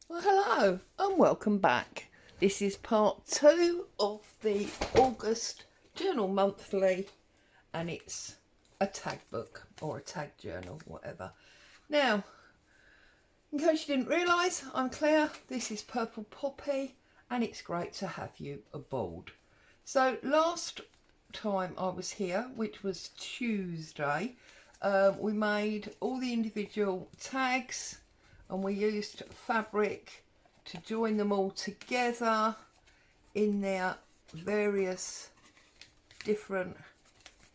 Well, hello and welcome back. This is part 2 of the August Journal Monthly, and it's a tag book or a tag journal, whatever. Now, in case you didn't realise, I'm Claire, this is Purple Poppy, and it's great to have you aboard. So last time I was here, which was Tuesday, we made all the individual tags and we used fabric to join them all together in their various different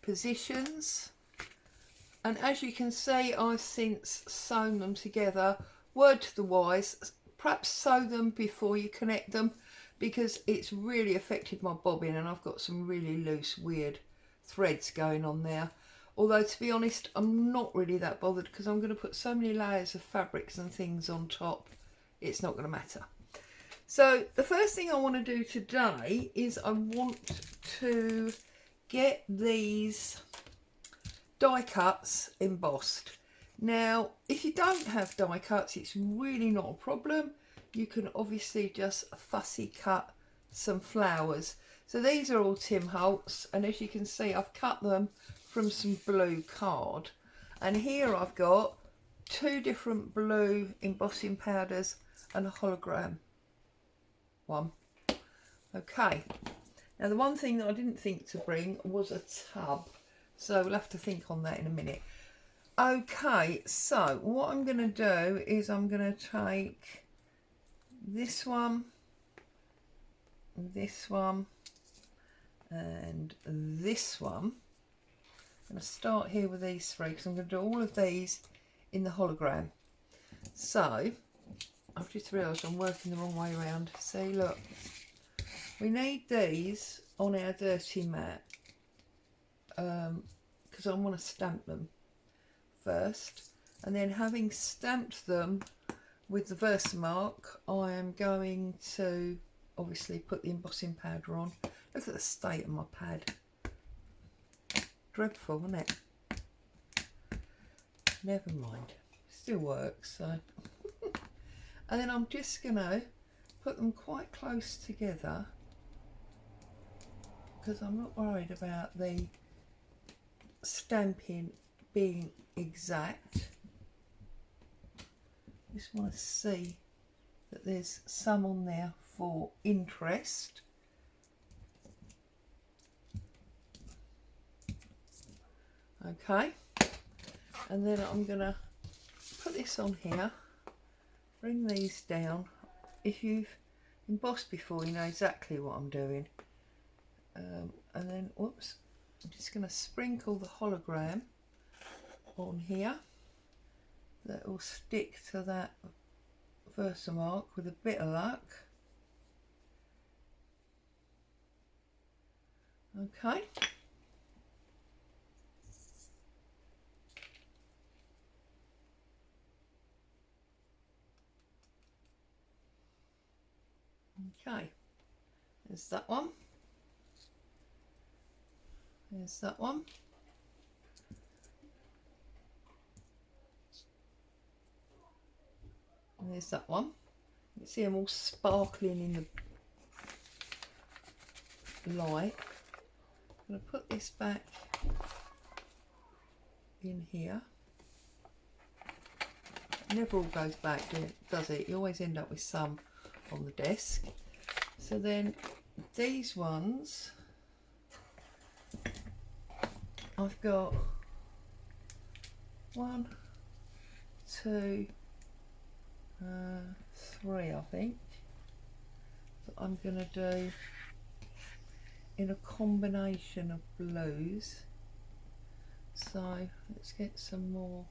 positions. And as you can see, I've since sewn them together. Word to the wise, perhaps sew them before you connect them, because it's really affected my bobbin and I've got some really loose, weird threads going on there. Although, to be honest, I'm not really that bothered because I'm going to put so many layers of fabrics and things on top, it's not going to matter. So the first thing I want to do today is I want to get these die cuts embossed. Now, if you don't have die cuts, it's really not a problem. You can obviously just fussy cut some flowers. So these are all Tim Holtz, and as you can see, I've cut them from some blue card, and here I've got 2 different blue embossing powders and a hologram one. Okay, now the one thing that I didn't think to bring was a tub, so we'll have to think on that in a minute. Okay, so what I'm going to do is I'm going to take this one, this one and this one. I'm going to start here with these 3 because I'm going to do all of these in the hologram. So I've just realised I'm working the wrong way around. See, look, we need these on our dirty mat because I want to stamp them first, and then having stamped them with the Versamark, I am going to obviously put the embossing powder on. Look at the state of my pad. Dreadful, isn't it? Never mind, still works. So and then I'm just gonna put them quite close together because I'm not worried about the stamping being exact. Just want to see that there's some on there for interest. Okay, and then I'm gonna put this on here, bring these down. If you've embossed before, you know exactly what I'm doing. And then, whoops, I'm just gonna sprinkle the hologram on here. That will stick to that Versamark with a bit of luck. Okay. Okay, there's that one. There's that one. And there's that one. You can see them all sparkling in the light. I'm going to put this back in here. It never all goes back, does it? You always end up with some on the desk. So then these ones, I've got 1, 2, 3, I think, that I'm going to do in a combination of blues. So let's get some more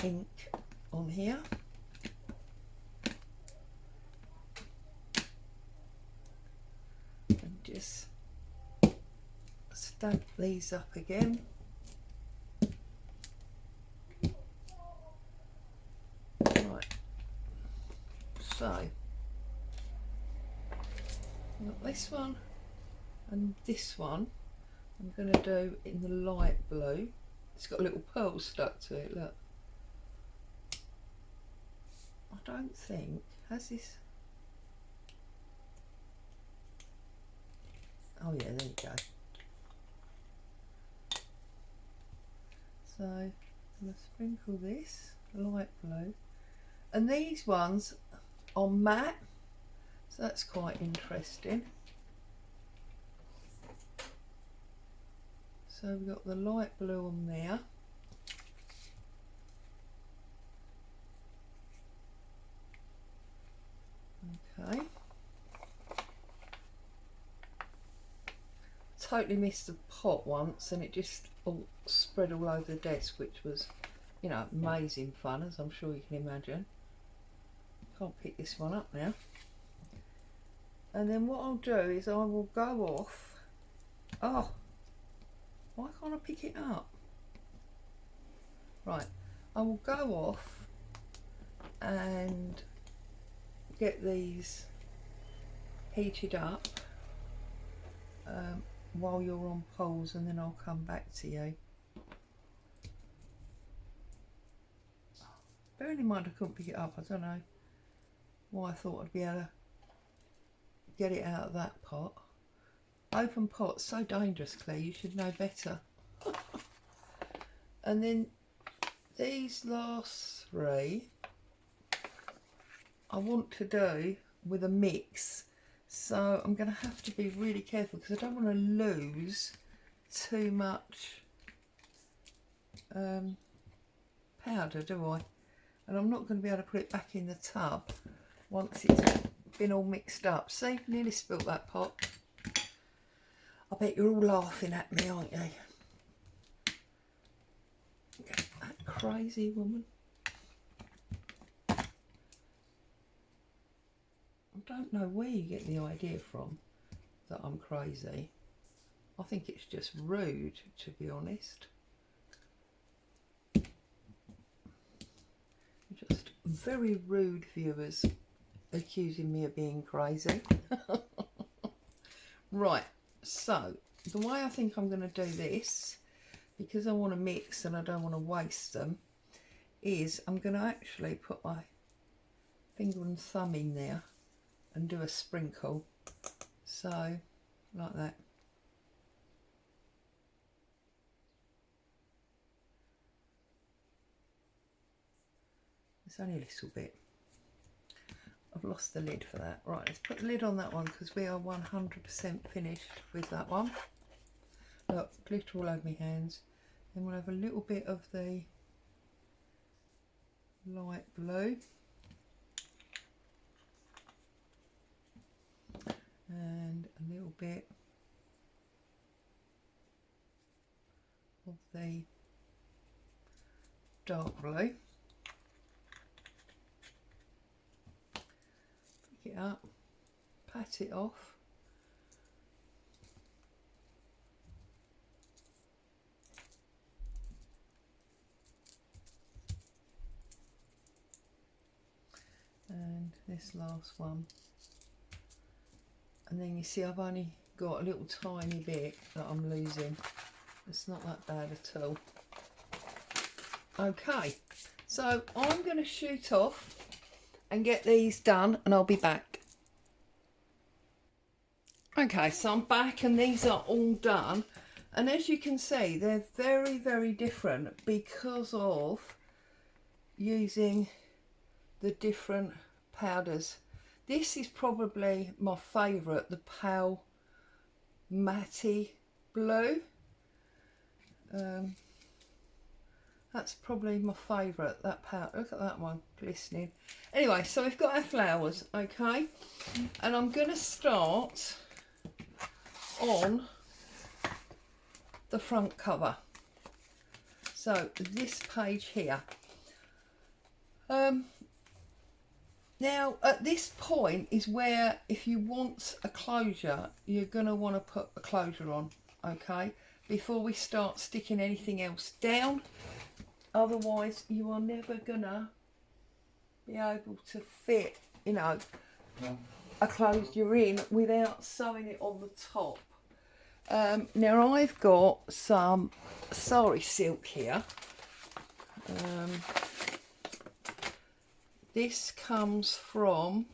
ink on here. And just stamp these up again. Right, so I've got this one and this one. I'm going to do in the light blue. It's got a little pearl stuck to it, look. I don't think, has this, oh yeah, there you go. So I'm going to sprinkle this light blue, and these ones are matte, so that's quite interesting. So we've got the light blue on there. Okay. Totally missed the pot once, and it just all spread all over the desk, which was, you know, amazing fun, as I'm sure you can imagine. Can't pick this one up now. And then what I'll do is I will go off. Oh, why can't I pick it up? Right, I will go off and get these heated up while you're on pause, and then I'll come back to you. Bearing in mind I couldn't pick it up, I don't know why I thought I'd be able to get it out of that pot. Open pot, so dangerous, Claire, you should know better. And then these last three I want to do with a mix, so I'm going to have to be really careful because I don't want to lose too much powder, do I? And I'm not going to be able to put it back in the tub once it's been all mixed up. See, nearly spilt that pot. I bet you're all laughing at me, aren't you? That crazy woman. I don't know where you get the idea from that I'm crazy. I think it's just rude, to be honest. Just very rude viewers accusing me of being crazy. Right, so the way I think I'm going to do this, because I want to mix and I don't want to waste them, is I'm going to actually put my finger and thumb in there and do a sprinkle, so like that. It's only a little bit. I've lost the lid for that. Right, let's put the lid on that one because we are 100% finished with that one. Look, glitter all over my hands. Then we'll have a little bit of the light blue. And a little bit of the dark blue. Pick it up, pat it off. And this last one. And then you see I've only got a little tiny bit that I'm losing. It's not that bad at all. Okay, so I'm going to shoot off and get these done and I'll be back. Okay, so I'm back and these are all done. And as you can see, they're very, very different because of using the different powders. This is probably my favourite, the pale matty blue. That's probably my favourite, that powder. Look at that one, glistening. Anyway, so we've got our flowers, okay? And I'm going to start on the front cover. So this page here. Now at this point is where if you want a closure, you're going to want to put a closure on, okay, before we start sticking anything else down. Otherwise you are never going to be able to fit, you know, a closure in without sewing it on the top. Now I've got some sari silk here. This comes from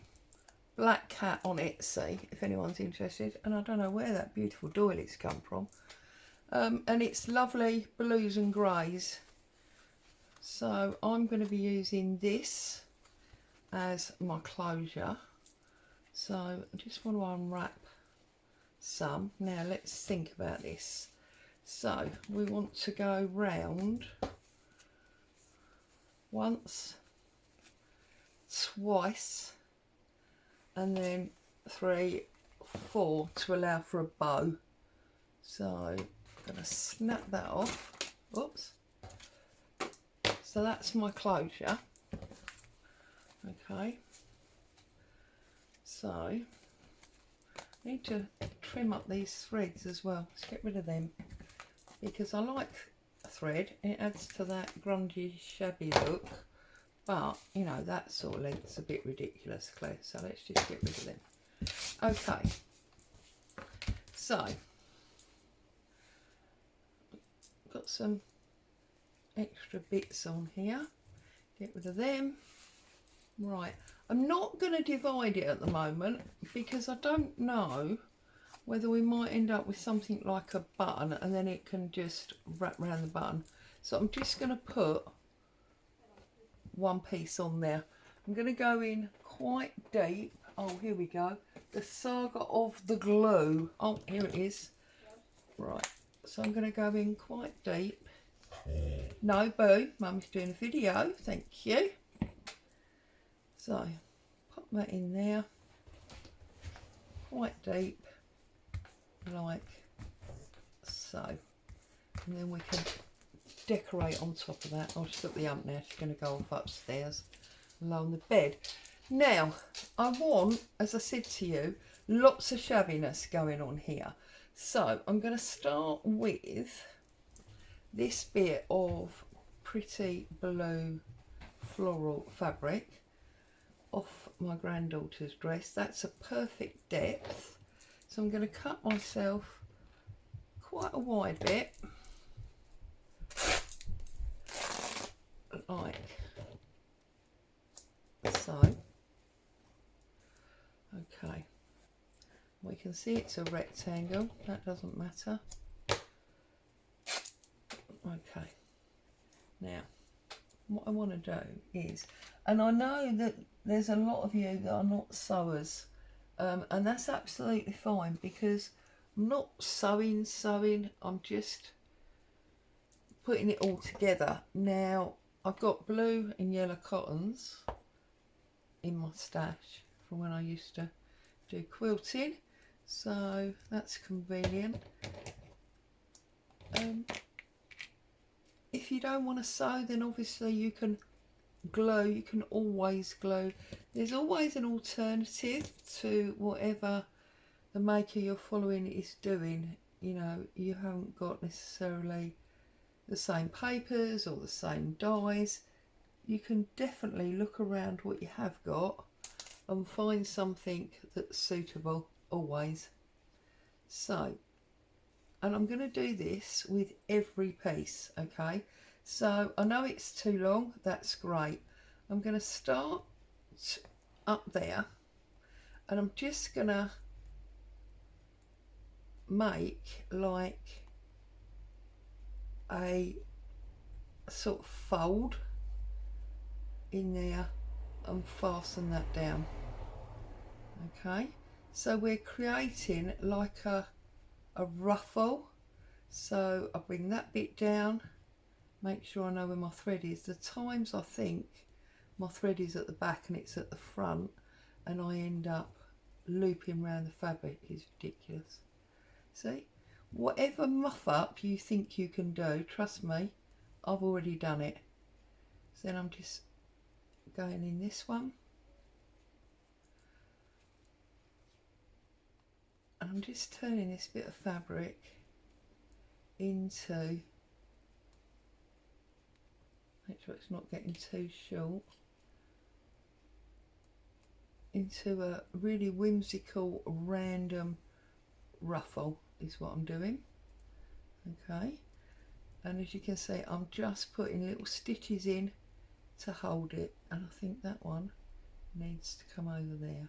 Black Cat on Etsy, if anyone's interested. And I don't know where that beautiful doilies come from. And it's lovely blues and greys. So I'm going to be using this as my closure. So I just want to unwrap some. Now let's think about this. So we want to go round once, twice, and then 3, 4 to allow for a bow. So I'm going to snap that off. Oops. So that's my closure. Okay. So I need to trim up these threads as well. Let's get rid of them because I like thread. It adds to that grungy, shabby look. But, you know, that sort of length's a bit ridiculous, Claire. So let's just get rid of them. Okay. So, got some extra bits on here. Get rid of them. Right. I'm not going to divide it at the moment because I don't know whether we might end up with something like a button and then it can just wrap around the button. So I'm just going to put one piece on there. I'm going to go in quite deep. Oh, here we go. The saga of the glue. Oh, here it is. Right. So I'm going to go in quite deep. No, boo. Mummy's doing a video. Thank you. So pop that in there. Quite deep. Like so. And then we can decorate on top of that. I'll just put the ump now. She's going to go off upstairs and lay on the bed. Now, I want, as I said to you, lots of shabbiness going on here. So I'm going to start with this bit of pretty blue floral fabric off my granddaughter's dress. That's a perfect depth. So I'm going to cut myself quite a wide bit. Like so. Okay, we can see it's a rectangle, that doesn't matter. Okay, now what I want to do is, and I know that there's a lot of you that are not sewers, and that's absolutely fine because I'm not sewing, I'm just putting it all together. Now I've got blue and yellow cottons in my stash from when I used to do quilting, so that's convenient. If you don't want to sew, then obviously you can glue. You can always glue. There's always an alternative to whatever the maker you're following is doing. You know, you haven't got necessarily the same papers or the same dyes. You can definitely look around what you have got and find something that's suitable always. So, and I'm going to do this with every piece, okay? So I know it's too long, that's great. I'm going to start up there and I'm just going to make like a sort of fold in there and fasten that down. Okay, so we're creating like a ruffle. So I bring that bit down, make sure I know where my thread is. The times I think my thread is at the back and it's at the front and I end up looping around the fabric is ridiculous. See, whatever muff up you think you can do, trust me, I've already done it. So then I'm just going in this one and I'm just turning this bit of fabric into, make sure it's not getting too short, into a really whimsical random ruffle is what I'm doing. Okay, and as you can see I'm just putting little stitches in to hold it, and I think that one needs to come over there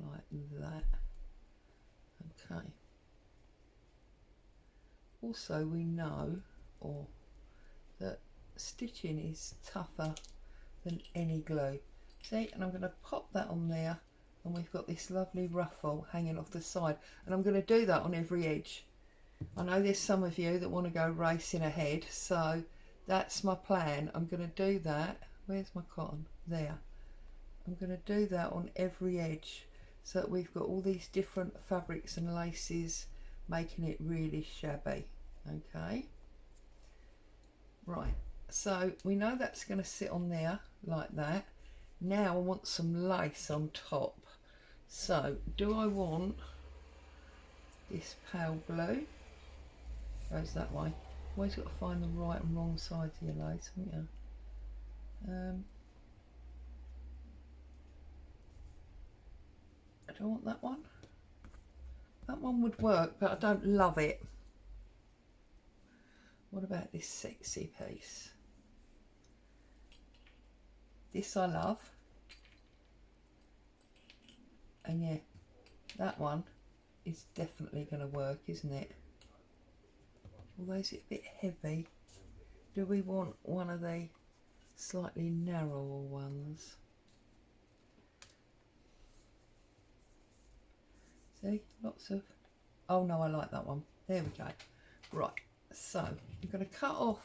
like that. Okay. Also, we know that stitching is tougher than any glue. See, and I'm going to pop that on there, and we've got this lovely ruffle hanging off the side, and I'm going to do that on every edge. I know there's some of you that want to go racing ahead, so that's my plan. I'm going to do that. Where's my cotton? There. I'm going to do that on every edge, so that we've got all these different fabrics and laces making it really shabby. Okay, right, so we know that's going to sit on there like that. Now I want some lace on top. So do I want this pale blue? Goes that way. Always got to find the right and wrong sides of your lace, haven't you? I don't want that one. That one would work, but I don't love it. What about this sexy piece? This I love. And yeah, that one is definitely going to work, isn't it? Although it's a bit heavy. Do we want one of the slightly narrower ones? See, lots of, oh no, I like that one. There we go. Right, so I'm going to cut off,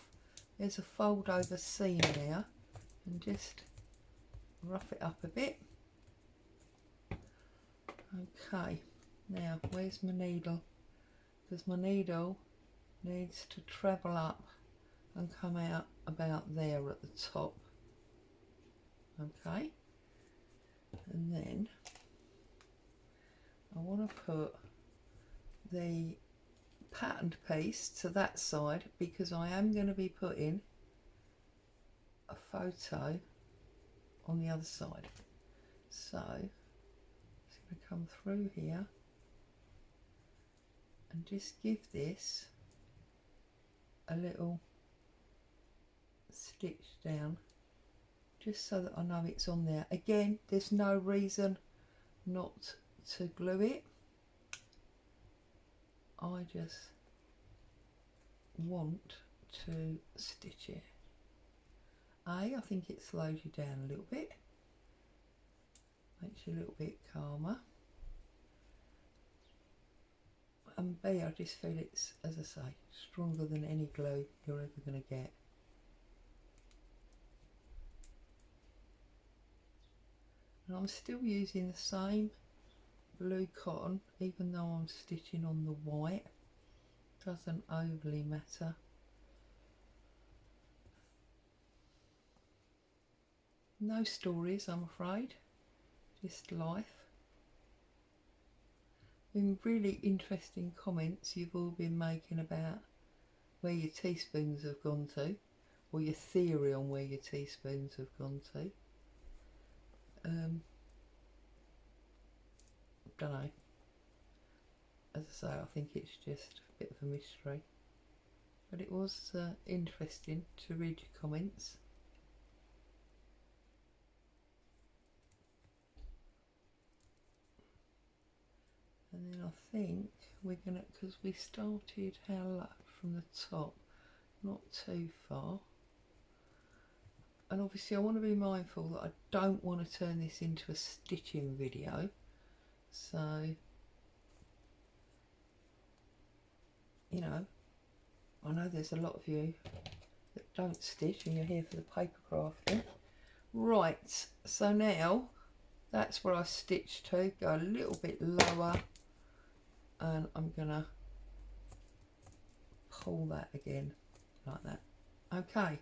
there's a fold over seam there, and just rough it up a bit. Okay, now where's my needle? Because my needle needs to travel up and come out about there at the top. Okay, and then I want to put the patterned piece to that side, because I am going to be putting a photo on the other side. So it's going to come through here and just give this a little stitch down, just so that I know it's on there. Again, there's no reason not to glue it. I just want to stitch it. I think it slows you down a little bit, makes you a little bit calmer, and B, I just feel it's, as I say, stronger than any glue you're ever going to get. And I'm still using the same blue cotton, even though I'm stitching on the white. Doesn't overly matter. No stories, I'm afraid, just life. Been really interesting comments you've all been making about where your teaspoons have gone to, or your theory on where your teaspoons have gone to. Don't know. As I say, I think it's just a bit of a mystery, but it was interesting to read your comments. And then I think we're gonna, because we started our lap from the top, not too far, and obviously I want to be mindful that I don't want to turn this into a stitching video. So, you know, I know there's a lot of you that don't stitch and you're here for the paper crafting. Right, so now that's where I stitched to, go a little bit lower, and I'm gonna pull that again like that. Okay,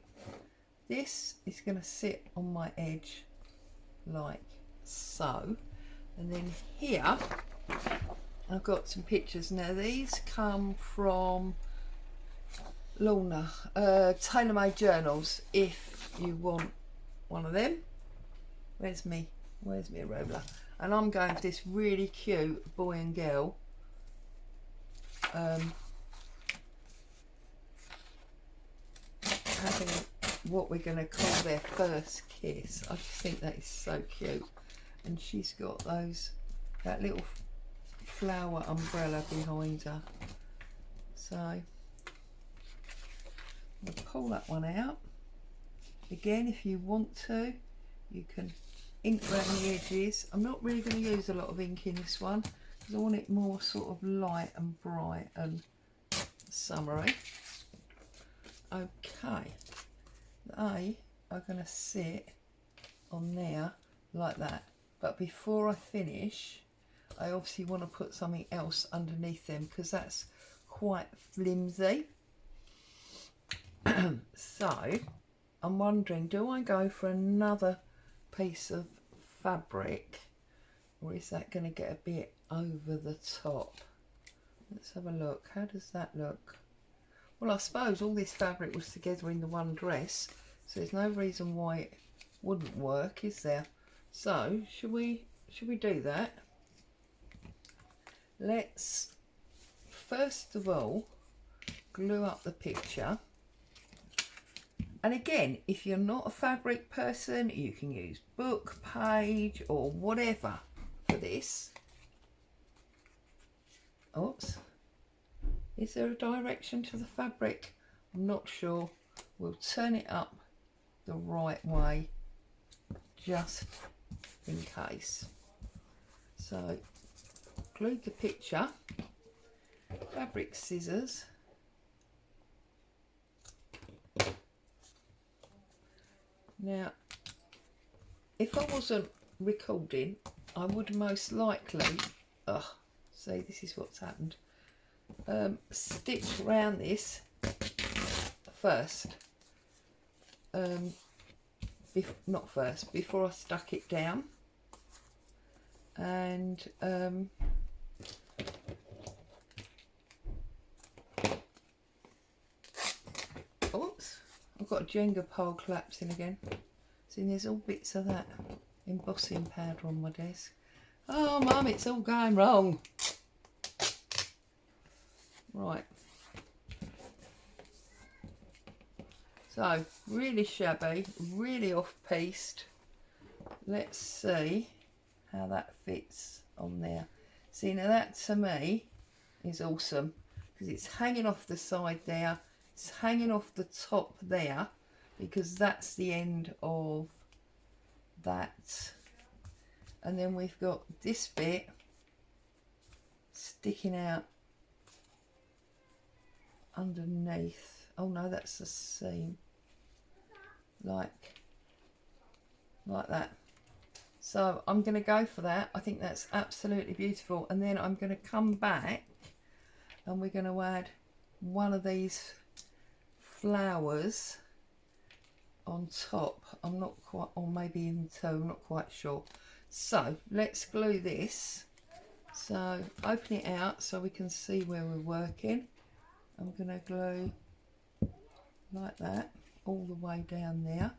this is gonna sit on my edge like so. And then here, I've got some pictures. Now these come from Lorna, tailor-made journals, if you want one of them. Where's me ruler? And I'm going for this really cute boy and girl. Having what we're going to call their first kiss. I just think that is so cute. And she's got that little flower umbrella behind her. So we'll pull that one out. Again, if you want to, you can ink around the edges. I'm not really going to use a lot of ink in this one because I want it more sort of light and bright and summery. Okay, they are going to sit on there like that. But before I finish, I obviously want to put something else underneath them because that's quite flimsy. So I'm wondering, do I go for another piece of fabric, or is that going to get a bit over the top? Let's have a look. How does that look? Well, I suppose all this fabric was together in the one dress, so there's no reason why it wouldn't work, is there? So should we do that? Let's first of all glue up the picture. And again, if you're not a fabric person, you can use book, page or whatever for this. Oops. Is there a direction to the fabric? I'm not sure. We'll turn it up the right way just in case. So glue the picture, fabric scissors. Now, if I wasn't recording, I would most likely, see, this is what's happened, stitch around this first, not first, before I stuck it down, and oops, I've got a Jenga pole collapsing again. See, there's all bits of that embossing powder on my desk. Oh, Mum, it's all going wrong. Right. So, really shabby, really off-piste. Let's see how that fits on there. See, now that to me is awesome because it's hanging off the side there. It's hanging off the top there because that's the end of that. And then we've got this bit sticking out underneath. Oh no, that's the seam. Like that. So I'm going to go for that. I think that's absolutely beautiful. And then I'm going to come back and we're going to add one of these flowers on top. I'm not quite, or maybe in two, I'm not quite sure. So let's glue this. So open it out so we can see where we're working. I'm going to glue like that all the way down there.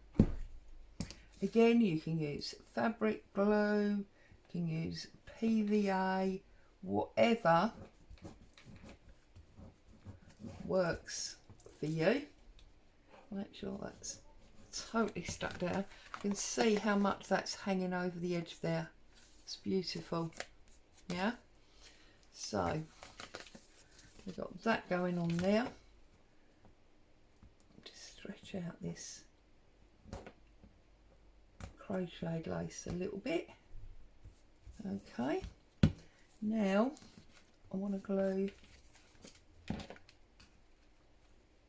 Again, you can use fabric glue, you can use PVA, whatever works for you. Make sure that's totally stuck down. You can see how much that's hanging over the edge there. It's beautiful. Yeah. So we've got that going on there. Just stretch out this crocheted lace a little bit. Okay. Now I want to glue.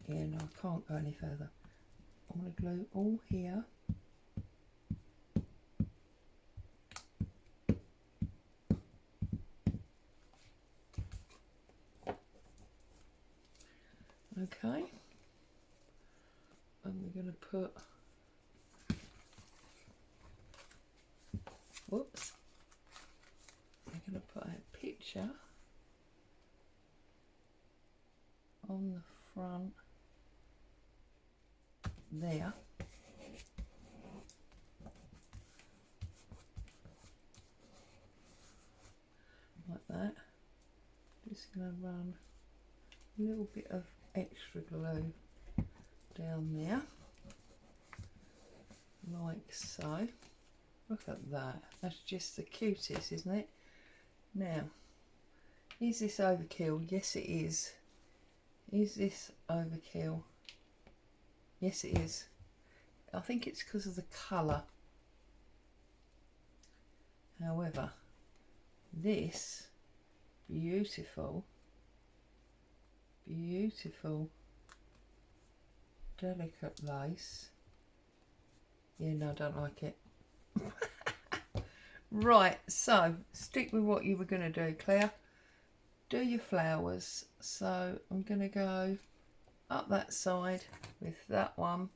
Yeah, no, I can't go any further. I'm going to glue all here. Okay. And we're going to put, whoops, we're going to put a picture on the front there. Like that. Just going to run a little bit of extra glue down there. like so. Look at that, that's just the cutest, isn't it? Now, is this overkill? Yes it is. Is this overkill? Yes it is. I think it's because of the colour. However, this beautiful, beautiful, delicate lace. Yeah, no, I don't like it. Right, so stick with what you were going to do, Claire. Do your flowers. So I'm going to go up that side with that one.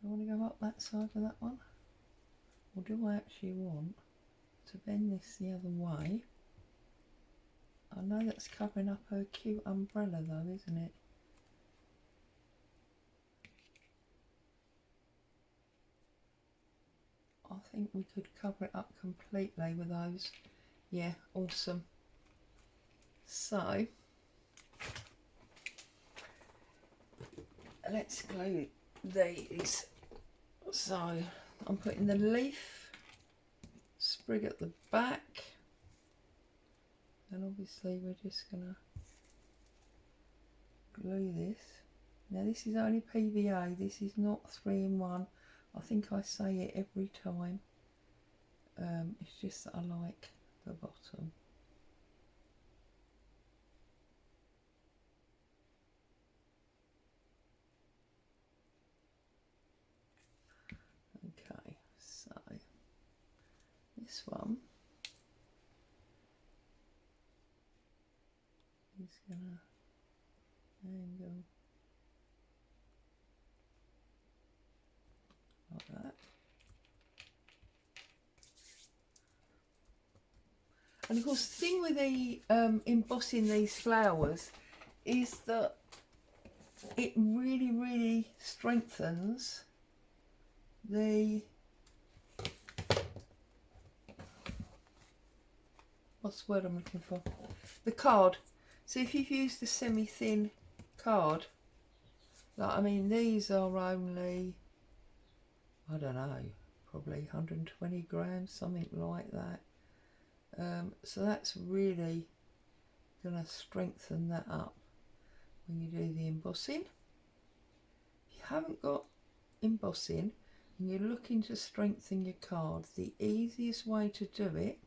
I want to go up that side with that one. Or do I actually want to bend this the other way? I know that's covering up her cute umbrella though, isn't it? I think we could cover it up completely with those. Yeah, awesome. So let's glue these. So I'm putting the leaf sprig at the back, and obviously we're just gonna glue this. Now this is only PVA, this is not 3-in-1. I think I say it every time. It's just that I like the bottom. Okay, so this one is gonna angle like that. And of course the thing with the embossing these flowers is that it really strengthens the, what's the word I'm looking for? The card. So if you've used the semi-thin card, like, I mean these are only, I don't know, probably 120 grams, something like that. So that's really going to strengthen that up when you do the embossing. If you haven't got embossing and you're looking to strengthen your card, the easiest way to do it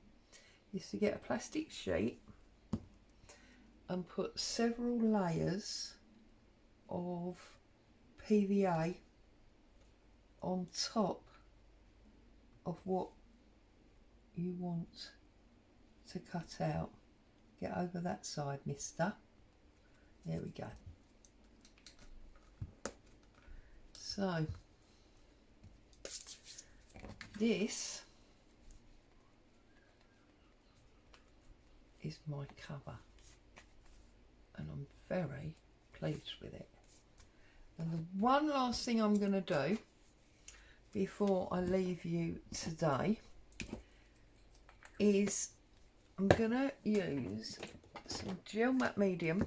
is to get a plastic sheet and put several layers of PVA on top of what you want to cut out. Get over that side, mister. There we go. So this is my cover and I'm very pleased with it. And the one last thing I'm going to do before I leave you today is I'm going to use some gel matte medium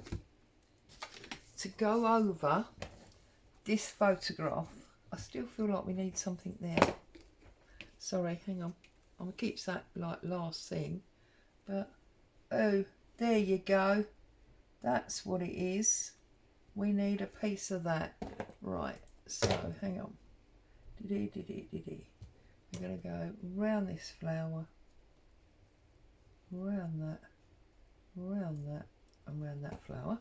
to go over this photograph. I still feel like we need something there. Sorry, hang on. I'm going to keep that like last thing. But, oh, there you go. That's what it is. We need a piece of that. Right, so hang on. We're going to go round this flower, round that, and round that flower.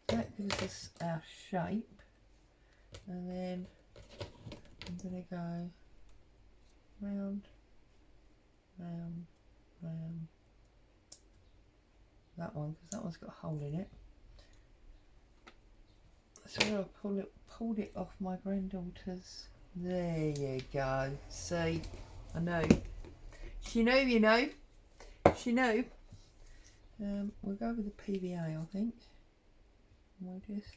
That gives us our shape. And then I'm going to go round, that one, because that one's got a hole in it. So I pulled it off my granddaughter's. There you go. See, I know. She knew, you know. She knew. We'll go with the PVA, I think. And we'll just,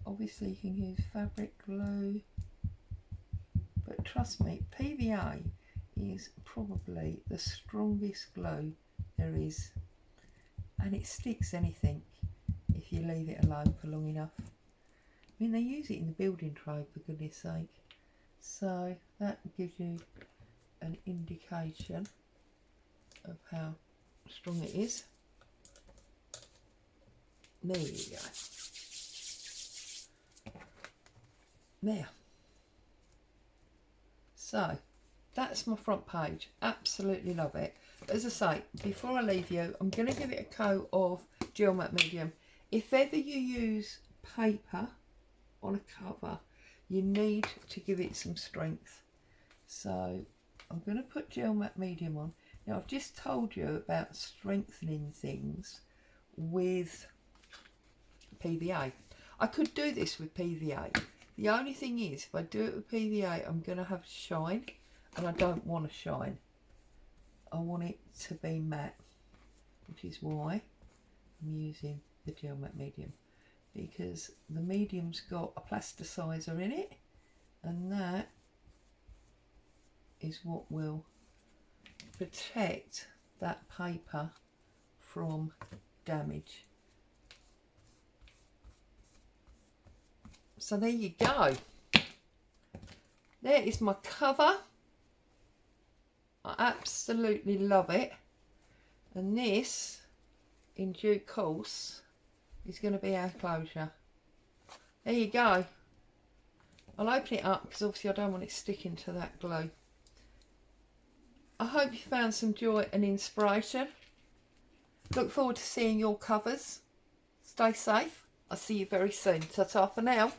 obviously you can use fabric glue, but trust me, PVA is probably the strongest glue there is, and it sticks anything if you leave it alone for long enough. I mean, they use it in the building trade, for goodness sake. So that gives you an indication of how strong it is. There you go. There. So that's my front page. Absolutely love it. But as I say, before I leave you, I'm going to give it a coat of gel matte medium. If ever you use paper on a cover, you need to give it some strength. So I'm going to put gel matte medium on. Now I've just told you about strengthening things with PVA. I could do this with PVA. The only thing is, if I do it with PVA, I'm going to have shine, and I don't want to shine. I want it to be matte, which is why I'm using the gel matte medium, because the medium's got a plasticizer in it, and that is what will protect that paper from damage. So there you go. There is my cover. I absolutely love it. And this, in due course, is going to be our closure. There you go. I'll open it up because obviously I don't want it sticking to that glue. I hope you found some joy and inspiration. Look forward to seeing your covers. Stay safe. I'll see you very soon. Ta-ta for now.